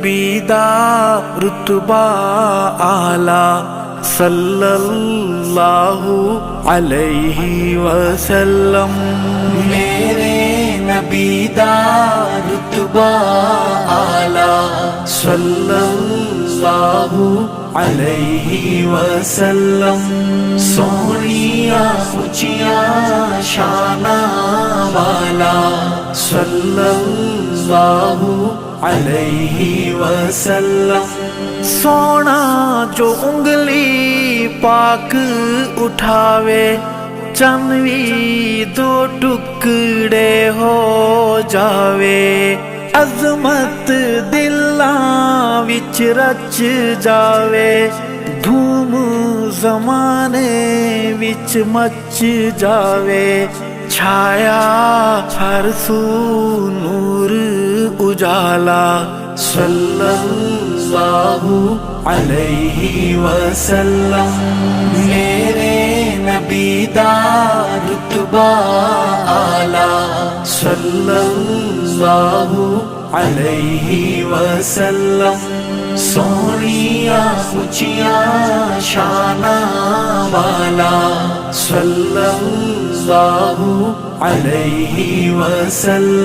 نبی دا رتبہ آلہ صلی اللہ علیہ وسلم، میرے نبی دا رتبہ آلہ صلی اللہ علیہ وسلم، سونیاں اونچیاں شاناں والا صلی اللہ علیہ وسلم، سونا جو انگلی پاک اٹھاوے چنوی دو ٹکڑے ہو جاوے، عظمت دلاں وچ رچ جاوے، دھوم زمانے وچ مچ جاوے، چھایا ہر سو نور اجالا صلی اللہ علیہ وسلم، میرے نبی دا رتبہ آلہ صلی اللہ علیہ وسلم، سونیاں اونچیاں شاناں والا صلی اللہ علیہ وسلم۔